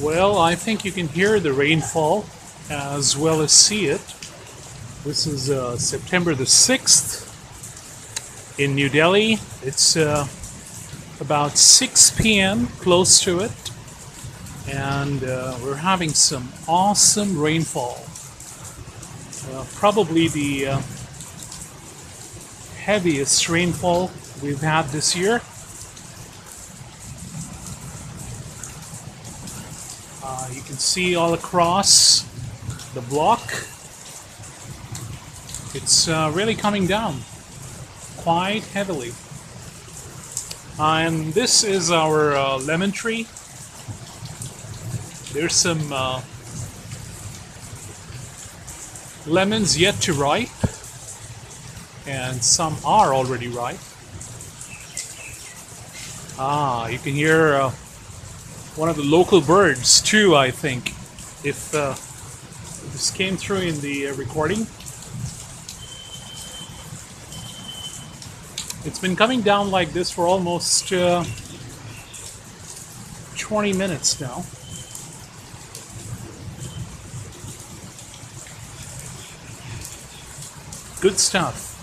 Well, I think you can hear the rainfall as well as see it. This is September the 6th in New Delhi. It's about 6 p.m., close to it, and we're having some awesome rainfall. Probably the heaviest rainfall we've had this year. You can see all across the block. It's really coming down quite heavily. And this is our lemon tree. There's some lemons yet to ripe, and some are already ripe. You can hear one of the local birds too, I think, if this came through in the recording. It's been coming down like this for almost 20 minutes now. Good stuff.